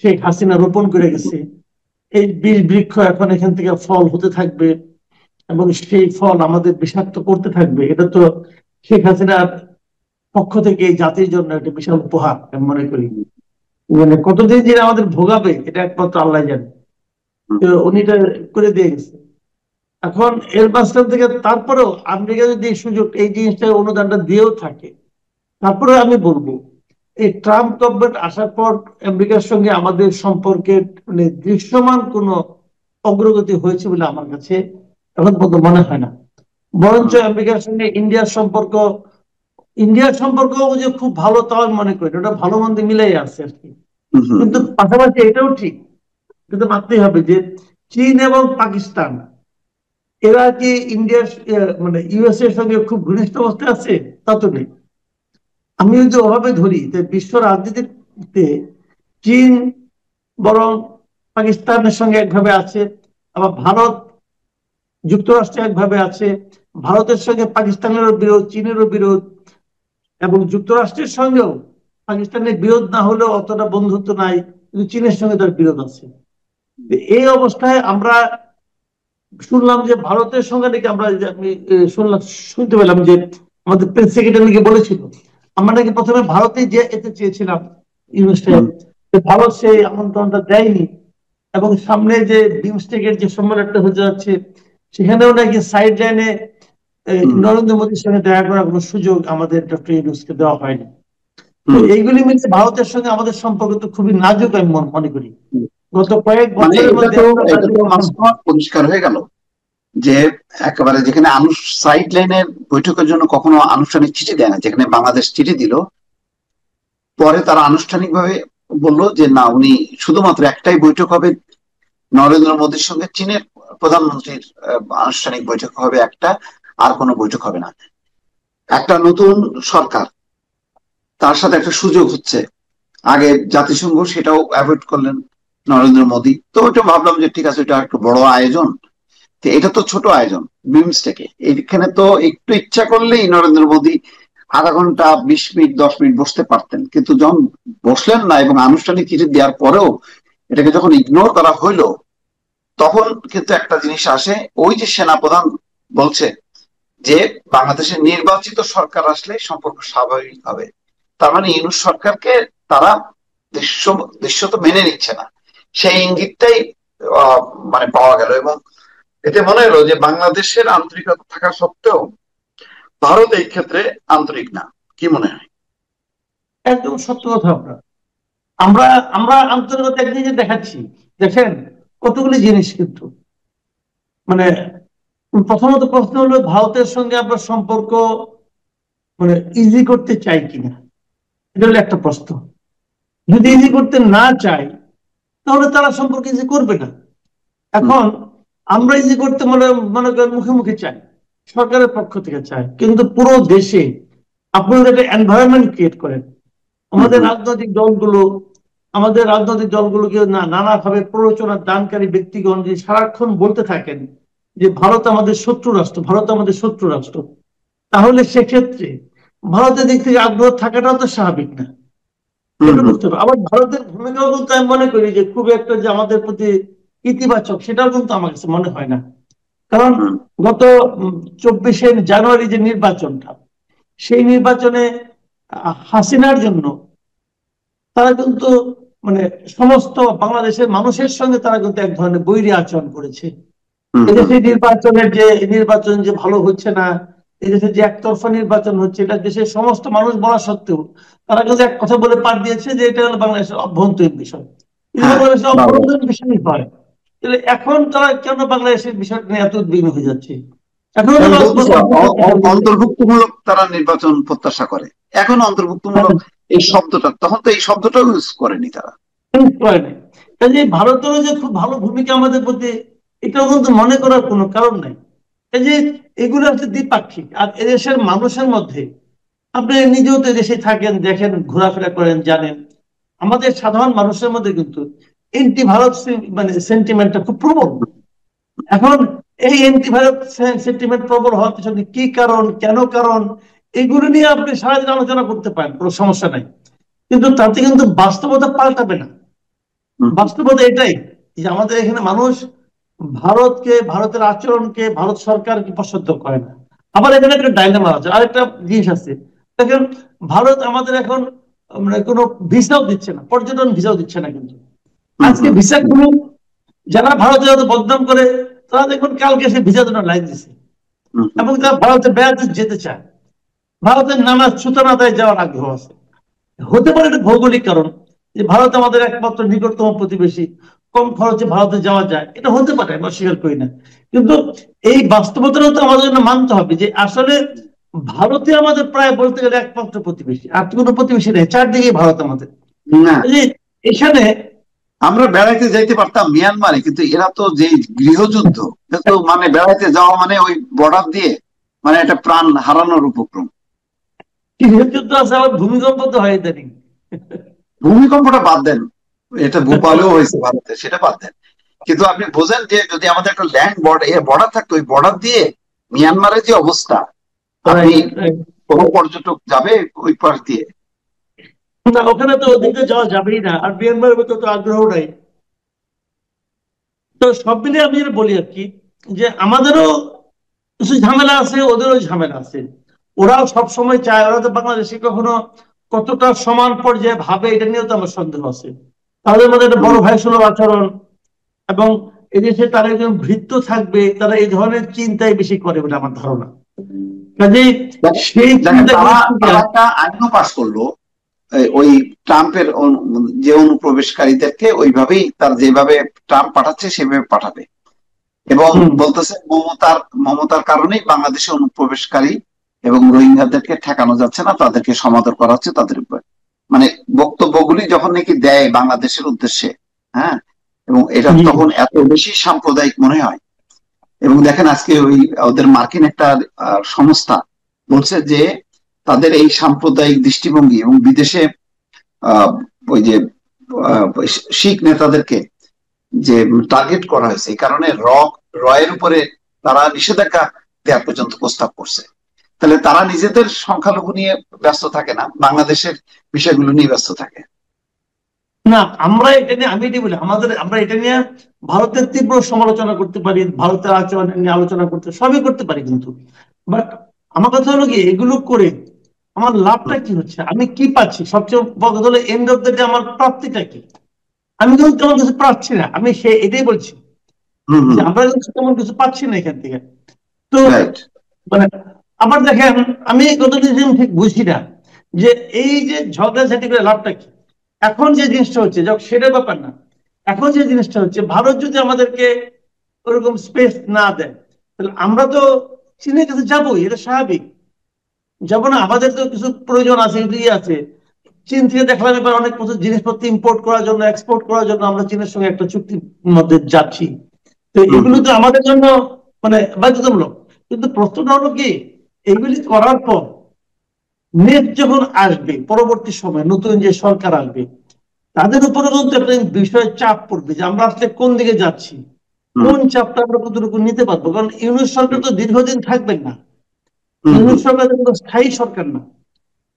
শেখ হাসিনা রোপণ করে গেছে, এই বীজ বৃক্ষ এখন এখান থেকে ফল হতে থাকবে এবং সেই ফল আমাদের বিষাক্ত করতে থাকবে, এটা তো শেখ হাসিনার পক্ষ থেকে এই জাতির জন্য একটা বিশাল উপহার আমি মনে করি। মানে কতদিন যে আমাদের ভোগাবে এটা একমাত্র আল্লাহ জানে। তো উনি এটা করে দিয়ে গেছে। এখন এর মাঝখান থেকে তারপরেও আমেরিকা যদি এই সুযোগ এই জিনিসটা অনুদানটা দিয়েও থাকে, তারপরে আমি বলবো এই ট্রাম্প গভর্নমেন্ট আসার পর আমেরিকার সঙ্গে আমাদের সম্পর্কের মানে দৃশ্যমান কোনো অগ্রগতি হয়েছে বলে আমার কাছে এখন পর্যন্ত মনে হয় না। বরঞ্চ আমেরিকার সঙ্গে ইন্ডিয়ার সম্পর্ক যে খুব ভালো তাও আমি মনে করি, ওটা ভালো মন্দ মিলাই আছে আর কি। কিন্তু পাশাপাশি এটাও ঠিক, কিন্তু মানতেই হবে যে চীন এবং পাকিস্তান এরা কি ইন্ডিয়ার মানে ইউএস এর সঙ্গে খুব ঘনিষ্ঠ অবস্থায় আছে তা তো নেই। আমি যদি ওভাবে ধরি যে বিশ্ব রাজনীতিতে চীন বরং পাকিস্তানের সঙ্গে একভাবে আছে, আবার ভারত যুক্তরাষ্ট্র একভাবে আছে, ভারতের সঙ্গে পাকিস্তানেরও বিরোধ, চীনেরও বিরোধ, এবং যুক্তরাষ্ট্রের সঙ্গেও পাকিস্তানের বিরোধ না হলেও অতটা বন্ধুত্ব নাই, কিন্তু চীনের সঙ্গে তার বিরোধ আছে। এই অবস্থায় আমরা শুনলাম যে ভারতের সঙ্গে নাকি আমি শুনতে পেলাম যে আমাদের প্রেস সেক্রেটারি নাকি বলেছিল আমরা নাকি প্রথমে ভারতে যেতে চেয়েছিলাম ইউএসএ, ভারত সেই আমন্ত্রণটা দেয়নি, এবং সামনে যে বিমস্টেকের যে সম্মেলনটা হতে যাচ্ছে সেখানেও নাকি সাইড লাইনে নরেন্দ্র মোদীর সঙ্গে দেখা করার কোনো সুযোগ আমাদের ডক্টর ইউনূসকে দেওয়া হয়নি। তো এইগুলি মিলে ভারতের সঙ্গে আমাদের সম্পর্ক তো খুবই নাজুক আমি মনে করি। গত কয়েক বছরের মধ্যে পরিষ্কার হয়ে গেল যে একেবারে যেখানে সাইড লাইনের বৈঠকের জন্য কখনো আনুষ্ঠানিক চিঠি দেয় না, যেখানে বাংলাদেশ চিঠি দিল পরে তারা আনুষ্ঠানিকভাবে বললো যে না, উনি শুধুমাত্র একটাই বৈঠক হবে নরেন্দ্র মোদীর সঙ্গে, চীনের প্রধানমন্ত্রীর আনুষ্ঠানিক বৈঠক হবে একটা, আর কোনো বৈঠক হবে না। একটা নতুন সরকার, তার সাথে একটা সুযোগ হচ্ছে, আগে জাতিসংঘ সেটাও অ্যাভয়েড করলেন নরেন্দ্র মোদী, তো ওইটা ভাবলাম যে ঠিক আছে, এটা একটু বড় আয়োজন, এটা তো ছোট আয়োজন বিমস্টেকে, এখানে তো একটু ইচ্ছা করলেই নরেন্দ্র মোদী আধা ঘন্টা 20 মিনিট 10 মিনিট বসতে পারতেন, কিন্তু যখন বসলেন না এবং আনুষ্ঠানিক চিঠি দেওয়ার পরেও এটাকে যখন ইগনোর করা হইলো, তখন কিন্তু একটা জিনিস আসে, ওই যে সেনাপ্রধান বলছে যে বাংলাদেশের নির্বাচিত সরকার আসলে সম্পর্ক স্বাভাবিক হবে, তার মানে ইউনূস সরকারকে তারা দৃশ্যত মেনে নিচ্ছে না, সেই ইঙ্গিতটাই মানে পাওয়া গেল। এবং এতে মনে হলো যে বাংলাদেশের আন্তরিকতা থাকা সত্ত্বেও ভারত এই ক্ষেত্রে আন্তরিক না। কি মনে হয়? একদম সত্য কথা। আমরা আমরা আন্তরিকতা একদিকে দেখাচ্ছি, দেখেন কতগুলি জিনিস, কিন্তু মানে প্রথমত প্রশ্ন হলো ভারতের সঙ্গে আমরা সম্পর্ক মানে ইজি করতে চাই কিনা, এটা হলো একটা প্রশ্ন। যদি ইজি করতে না চাই তাহলে তারা সম্পর্ক ইজি করবে না। এখন আমরা ইজি করতে মনে করেন মুখে মুখে চাই, সরকারের পক্ষ থেকে চাই, কিন্তু পুরো দেশে আপনি একটা এনভায়রনমেন্ট ক্রিয়েট করেন, আমাদের রাজনৈতিক দলগুলোকে নানাভাবে প্ররোচনার দানকারী ব্যক্তিগণ যে সারাক্ষণ বলতে থাকেন যে ভারত আমাদের শত্রু রাষ্ট্র, ভারত আমাদের শত্রু রাষ্ট্র, তাহলে সেক্ষেত্রে ভারতের দিক থেকে আগ্রহ থাকাটাও তো স্বাভাবিক না। বুঝতে হবে। আবার ভারতের ভূমিকাও কিন্তু আমি মনে করি যে খুব একটা যে আমাদের প্রতি ইতিবাচক, সেটাও কিন্তু আমার কাছে মনে হয় না। কারণ গত 24শে জানুয়ারি যে নির্বাচনটা, সেই নির্বাচনে হাসিনার জন্য তারা কিন্তু মানে সমস্ত বাংলাদেশের মানুষের সঙ্গে তারা কিন্তু এক ধরনের বৈরী আচরণ করেছে। এদেশে নির্বাচন যে ভালো হচ্ছে না, এদেশে যে একতরফা নির্বাচন হচ্ছে, এটা দেশের সমস্ত মানুষ বলা সত্ত্বেও তারা কিন্তু এক কথা বলে পার দিয়েছে যে এটা হলো বাংলাদেশের অভ্যন্তরীণ বিষয়। বাংলাদেশের অভ্যন্তরীণ বিষয় হয়, এখন তারা কেন বাংলাদেশের বিষয়টা নিয়ে এত উদ্বিগ্ন হয়ে যাচ্ছে? এখন অন্তর্ভুক্তমূলক তারা নির্বাচন প্রত্যাশা করে, এখন অন্তর্ভুক্তমূলক এই শব্দটা, তখন তো এই শব্দটাও ইউজ করেনি তারা। কাজে ভারতেরও যে খুব ভালো ভূমিকা আমাদের প্রতি, এটাও কিন্তু মনে করার কোনো কারণ নাই। এই যে এগুলো হচ্ছে দ্বিপাক্ষিক। আর এদেশের মানুষের মধ্যে আপনি নিজেও তো দেশে থাকেন, দেখেন, ঘোরাফেরা করেন, জানেন আমাদের সাধারণ মানুষের মধ্যে কিন্তু এন্টি ভারত মানে সেন্টিমেন্টটা খুব প্রবল। এখন এই এন্টি ভারত সেন্টিমেন্ট প্রবল হওয়ার পিছনে কি কারণ, কেন কারণ, এগুলো নিয়ে আপনি সারাদিন আলোচনা করতে পারেন, কোনো সমস্যা নাই, কিন্তু তাতে কিন্তু বাস্তবতা পাল্টাবে না। বাস্তবতা এটাই যে আমাদের এখানে মানুষ ভারতকে, ভারতের আচরণকে, ভারত সরকারকে পছন্দ করে না। আবার এখানে একটা ডাইলেমা আছে, আরেকটা জিনিস আছে। দেখেন, ভারত আমাদের এখন মানে কোনো ভিসাও দিচ্ছে না, পর্যটন ভিসাও দিচ্ছে না। কিন্তু আজকে ভিসা গুলো যারা ভারতে যত বদনাম করে, তারা দেখুন কালকে সে ভিসা জন্য লাইন দিচ্ছে, এবং তারা ভারতে বেড়াতে যেতে চায়, ভারতের নানা সূচনাতায় যাওয়ার আগ্রহ আছে। হতে পারে এটা ভৌগোলিক কারণ, যে ভারত আমাদের একমাত্র নিকটতম প্রতিবেশী, কম খরচে ভারতে যাওয়া যায়, এটা হতে পারে, আমি অস্বীকার করি না। কিন্তু এই বাস্তবতাটাও তো আমাদের জন্য মানতে হবে যে আসলে ভারতে আমাদের প্রায় বলতে গেলে একমাত্র প্রতিবেশী, আর কোনো প্রতিবেশী নেই, চারদিকে ভারত আমাদের। এখানে আমরা বেড়াইতে যাইতে পারতাম মিয়ানমারে, কিন্তু এরা তো যে গৃহযুদ্ধ, তো মানে বেড়াইতে যাওয়া মানে ওই বর্ডার দিয়ে মানে একটা প্রাণ হারানোর উপক্রম। গৃহযুদ্ধ আছে, আবার ভূমিকম্প তো হয় ইদানিং। ভূমিকম্পটা বাদ দেন, এটা ভোপালেও হয়েছে ভারতে, সেটা বাদ দেন। কিন্তু আপনি বোঝেন যে যদি আমাদের একটা ল্যান্ড বর্ডার থাকতো, ওই বর্ডার দিয়ে মিয়ানমারের যে অবস্থা, আপনি কোনো পর্যটক যাবে ওই পাশ দিয়ে? না, ওখানে তো ওদিকে যাওয়া যাবেই না, আর মিয়ানমারের মতো তো আগ্রহ নাই। তো সব মিলিয়ে আমি বলি আর কি, যে আমাদেরও কিছু ঝামেলা আছে, ওদেরও ঝামেলা আছে। ওরাও সবসময় চায়, ওরা তো বাংলাদেশে কখনো কতটা সমান পর্যায়ে ভাবে, এটা নিয়েও তো আমার সন্দেহ আছে। তাদের মধ্যে একটা বড় ভাই সুলভ আচরণ, এবং এদেশে তারা একজন ভৃত্য থাকবে, তারা এই ধরনের চিন্তাই বেশি করে বলে আমার ধারণা। কাজেই সেই চিন্তা একটা আইনও পাস করলো ওই ট্রাম্পের যে অনুপ্রবেশকারীদেরকে ওইভাবেই, তার যেভাবে ট্রাম্প পাঠাচ্ছে সেভাবে পাঠাবে, এবং বলতেছে মমতার কারণেই বাংলাদেশে অনুপ্রবেশকারী এবং রোহিঙ্গাদেরকে ঠেকানো যাচ্ছে না, তাদেরকে সমাদর করা হচ্ছে তাদের উপর। মানে বক্তব্যগুলি যখন নাকি দেয় বাংলাদেশের উদ্দেশ্যে, হ্যাঁ, এবং এটা তখন এত বেশি সাম্প্রদায়িক মনে হয়। এবং দেখেন আজকে ওই ওদের মার্কিন একটা সংস্থা বলছে যে তাদের এই সাম্প্রদায়িক দৃষ্টিভঙ্গি এবং বিদেশে ওই যে শিখ নেতাদেরকে যে টার্গেট করা হয়েছে, এই কারণে রয়ের উপরে তারা নিষেধাজ্ঞা দেওয়ার পর্যন্ত প্রস্তাব করছে। তাহলে তারা নিজেদের সংখ্যালঘু নিয়ে ব্যস্ত থাকে না, বাংলাদেশের বিষয়গুলো নিয়ে ব্যস্ত থাকে। না, আমরা এটা নিয়ে, আমি এটাই বলি, আমরা এটা নিয়ে ভারতের তীব্র সমালোচনা করতে পারি, ভারতের আচরণ নিয়ে আলোচনা করতে, সবই করতে পারি, কিন্তু বাট আমার কথা হলো কি, এগুলো করে আমার লাভটা কি হচ্ছে, আমি কি পাচ্ছি? সবচেয়ে বড় কথা হলো এন্ড অফ দ্য ডে আমার প্রাপ্তিটা কি? আমি কিন্তু তেমন কিছু পাচ্ছি না, আমি এটাই বলছি যে আমরা কিন্তু তেমন কিছু পাচ্ছি না এখান থেকে। তো মানে আবার দেখেন, আমি কতদিন ঠিক বুঝি না যে এই যে ঝগড়াঝাটি করে লাভটা কি। এখন যে জিনিসটা হচ্ছে, সেটা ব্যাপার না, এখন যে জিনিসটা হচ্ছে, ভারত যদি আমাদেরকে ওরকম স্পেস না দেয়, তাহলে আমরা তো চীনের কাছে যাবোই, এটা স্বাভাবিক। যাবো না? আমাদের তো কিছু প্রয়োজন আছে, আছে। চীন থেকে দেখলাম এবার অনেক কিছু জিনিসপত্র ইম্পোর্ট করার জন্য, এক্সপোর্ট করার জন্য আমরা চীনের সঙ্গে একটা চুক্তির মধ্যে যাচ্ছি। তো এগুলো তো আমাদের জন্য মানে বাধ্যতামূলক। কিন্তু প্রশ্নটা হলো কি, এগুলি করার পর নেক্সট যখন আসবে, পরবর্তী সময় নতুন যে সরকার আসবে, তাদের উপরে কিন্তু একটা বিষয় চাপ পড়বে যে আমরা আসলে কোন দিকে যাচ্ছি, কোন চাপটা আমরা কতটুকু নিতে পারবো। কারণ ইউনিট সরকার তো দীর্ঘদিন থাকবেন না, ইউনিট সরকার কিন্তু স্থায়ী সরকার না।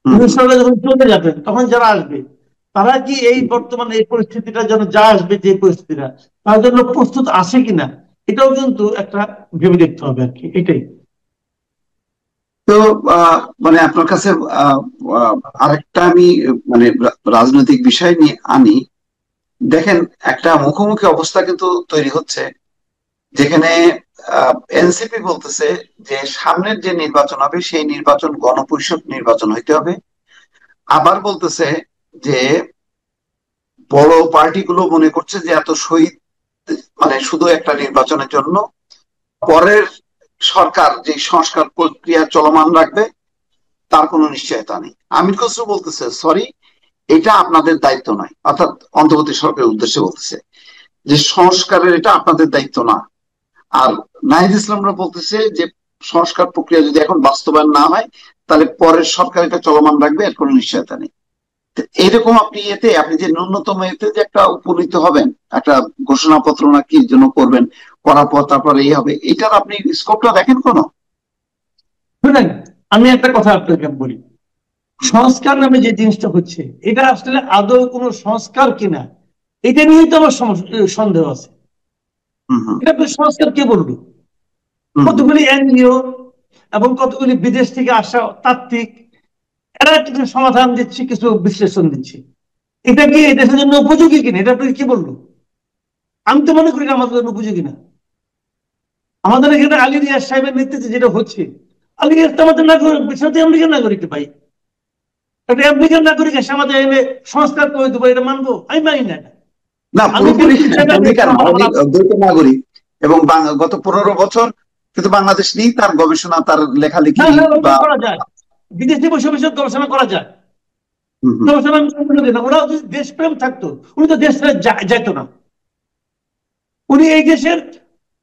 ইউনিট সরকার যখন চলে যাবেন, তখন যারা আসবে তারা কি এই বর্তমানে এই পরিস্থিতিটার জন্য, যা আসবে যে পরিস্থিতিটা, তার জন্য প্রস্তুত আছে কিনা, এটাও কিন্তু একটা ভেবে দেখতে হবে আর কি, এটাই। তো মানে আপনার কাছে আরেকটা আমি মানে রাজনৈতিক বিষয় নিয়ে আনি। দেখেন, একটা মুখোমুখি অবস্থা কিন্তু তৈরি হচ্ছে, যেখানে এনসিপি বলতেছে যে সামনের যে নির্বাচন হবে সেই নির্বাচন গণপরিষদ নির্বাচন হইতে হবে। আবার বলতেছে যে বড় পার্টিগুলো মনে করছে যে এত শহীদ মানে শুধু একটা নির্বাচনের জন্য, পরের সরকার যে সংস্কার প্রক্রিয়া চলমান রাখবে তার কোনো নিশ্চয়তা নেই। আমির খসরু বলতেছে সরি, এটা আপনাদের দায়িত্ব নয়, অর্থাৎ অন্তর্বর্তী সরকারের উদ্দেশ্যে বলতেছে যে সংস্কারের এটা আপনাদের দায়িত্ব না। আর নাহিদ ইসলামরা বলতেছে যে সংস্কার প্রক্রিয়া যদি এখন বাস্তবায়ন না হয়, তাহলে পরের সরকার এটা চলমান রাখবে, এর কোনো নিশ্চয়তা নেই। এইরকম আপনি যে ন্যূনতম এতে যে একটা উপনীত হবেন, একটা ঘোষণাপত্র না কি জন্য করবেন, করার পর তারপরে এই হবে, এটার আপনি স্কোপটা দেখেন কোনো? শুনেন, আমি একটা কথা আপনাকে বলি, সংস্কার নামে যে জিনিসটা হচ্ছে, এটা আসলে আদৌ কোনো সংস্কার কিনা এটা নিয়েই তো আমার সন্দেহ আছে। এটা সংস্কার কে বললো? কতগুলি এনজিও এবং কতগুলি বিদেশ থেকে আসা তাত্ত্বিক, এরা কিছু সমাধান দিচ্ছে, কিছু বিশ্লেষণ দিচ্ছে। এটা কি দেশের জন্য উপযোগী কিনা, এটা আপনি কি বললো? আমি তো মনে করি আমাদের জন্য উপযোগী না। আমাদের এখানে আলী রিয়াজ সাহেবের নেতৃত্বে যেটা হচ্ছে, আলী রিয়াজ তো আমাদের নাগরিক, আমেরিকান নাগরিক ভাই। একটা আমেরিকান নাগরিক এসে আমাদের এনে সংস্কার করে দেবো, এটা মানবো? আমি মানি না। না, পুরোপুরি আমেরিকান নাগরিক এবং গত 15 বছর কিন্তু বাংলাদেশ নেই, তার গবেষণা, তার লেখালেখি করা যায়, বিদেশে বসে বসে গবেষণা করা যায়। গবেষণা ওরা যদি দেশপ্রেম থাকতো, উনি তো দেশ যাইতো না। উনি এই দেশের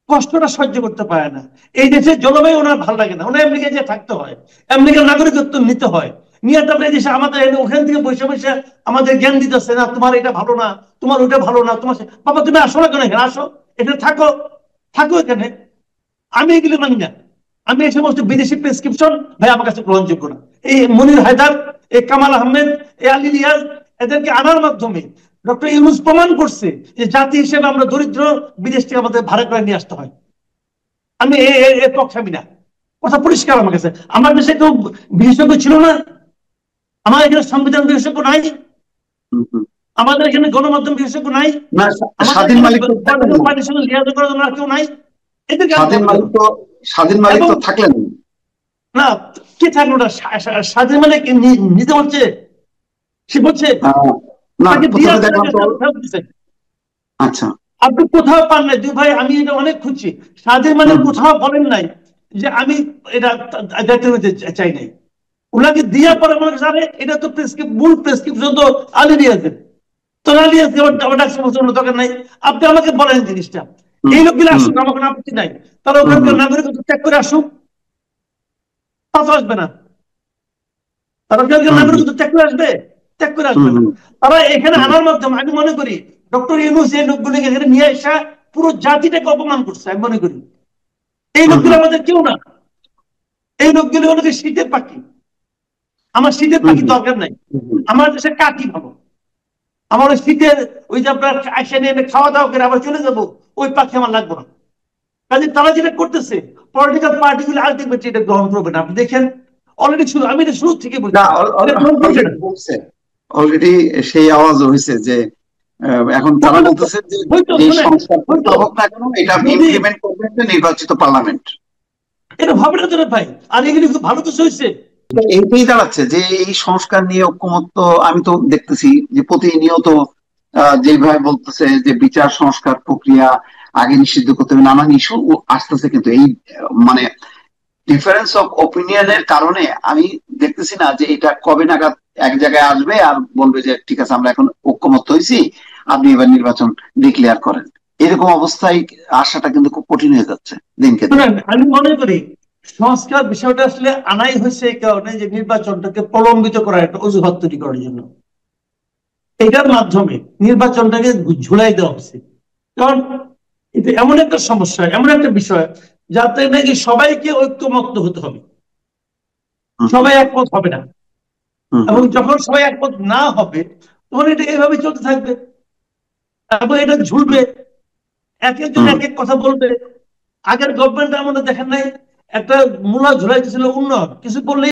কষ্টটা সহ্য করতে পারে না, এই দেশের জলবায়ু ওনার ভালো লাগে না, ওনার আমেরিকায় যে থাকতে হয়, আমেরিকার নাগরিকত্ব নিতে হয়, নিয়ে তারপরে এই দেশে আমাদের ওখান থেকে বসে বসে আমাদের জ্ঞান দিতেছে, না তোমার এটা ভালো না, তোমার ওটা ভালো না, তোমার বাবা তুমি আসো না কেন এখানে, আসো এখানে থাকো, থাকো এখানে। আমি এগুলো মানি না। আমি এই সমস্ত বিদেশি প্রেসক্রিপশন ভাই আমার কাছে গ্রহণযোগ্য না। এই মনির হায়দার, এই কামাল আহমেদ, এই আলী রিয়াজ, এদেরকে আনার মাধ্যমে ডক্টর ইউনূস প্রমাণ করছে যে জাতি হিসেবে আমরা দরিদ্র, বিদেশ থেকে আমাদের ভাড়া করে নিয়ে আসতে হয়। আমি এর পক্ষে আমি না, কথা পরিষ্কার আমার কাছে। আমার দেশে কেউ বিশেষজ্ঞ ছিল না, আমার এখানে সংবিধান বিশেষজ্ঞ নাই, আমাদের এখানে গণমাধ্যম বিশেষজ্ঞ নাই, স্বাধীন মালিক কেউ নাই। স্বাধীন মালিক তো থাকলেন না, কে থাকলো না? স্বাধীন মালিক নিতে হচ্ছে, সে বলছে আচ্ছা, আপনি কোথাও পান নাই দুই ভাই, আমি এটা অনেক খুঁজছি, স্বাধীন মালিক কোথাও বলেন নাই যে আমি এটা দায়িত্ব নিতে চাই নাই। ওনাকে দিয়া পরে মনে জানে এটা তো মূল প্রেসক্রিপশন তো আলী রিয়াজের, তো আলী রিয়াজ দরকার নাই। আপনি আমাকে বলেন জিনিসটা, এই লোকগুলো আসুক, আমার কোনো আপত্তি নাই, তারা ওখানকার নাগরিকত্ব ত্যাগ করে আসুক, তা তো আসবে না। তারা ওখানকার নাগরিকত্ব ত্যাগ করে আসবে? ত্যাগ করে আসবে না। তারা এখানে আনার মাধ্যমে আমি মনে করি ডক্টর ইউনূস এই লোকগুলিকে এখানে নিয়ে আসা পুরো জাতিটাকে অপমান করছে, আমি মনে করি। এই লোকগুলো আমাদের কেউ না, এই লোকগুলো হলো শীতের পাখি। আমার শীতের পাখি দরকার নাই, আমার দেশে কাকি ভালো। আমার ওই শীতের ওই যে আপনার আসে নিয়ে খাওয়া দাওয়া করে আবার চলে যাবো, ওই পাখি আমার লাগবে না। কাজে তারা যেটা করতেছে, পলিটিক্যাল পার্টিগুলো আলটিমেটলি এটা গ্রহণ করবে না। আপনি দেখেন অলরেডি শুরু, আমি এটা শুরু থেকে বলছি, অলরেডি সেই আওয়াজ হয়েছে যে এখন তারা বলতেছে যে সংস্কার হোক না কেন, এটা ইমপ্লিমেন্ট করবে নির্বাচিত পার্লামেন্ট। এটা ভাবে না তো ভাই, আর এগুলি খুব ভালো কিছু হয়েছে। এইটাই দাঁড়াচ্ছে যে এই সংস্কার নিয়ে ঐক্যমত্য আমি তো দেখতেছি যে প্রতিনিয়ত যেভাবে বলতেছে যে বিচার সংস্কার প্রক্রিয়া আগে নিষিদ্ধ করতে হবে, নানান ইস্যু আসতেছে, কিন্তু এই মানে ডিফারেন্স অফ ওপিনিয়নের কারণে আমি দেখতেছি না যে এটা কবে নাগাদ এক জায়গায় আসবে আর বলবে যে ঠিক আছে আমরা এখন ঐক্যমত্য হয়েছি, আপনি এবার নির্বাচন ডিক্লেয়ার করেন। এরকম অবস্থায় আসাটা কিন্তু খুব কঠিন হয়ে যাচ্ছে দিনকে দিন। আমি মনে করি সংস্কার বিষয়টা আসলে আনাই হয়েছে এই কারণে যে নির্বাচনটাকে প্রলম্বিত করার একটা অজুহাত তৈরি করার জন্য। এটার মাধ্যমে নির্বাচনটাকে ঝুলাই দেওয়া হচ্ছে, কারণ এটা এমন একটা সমস্যা, এমন একটা বিষয় যাতে নাকি সবাইকে ঐক্যমত্য হতে হবে, সবাই একমত হবে না। এবং যখন সবাই একমত না হবে তখন এটা এইভাবে চলতে থাকবে এবং এটা ঝুলবে, এক একজন এক এক কথা বলবে। আগের গভর্নমেন্ট আমাদের দেখেন নাই, একটা মূলা ঝুলাইতেছিল উন্নয়ন, কিছু বললেই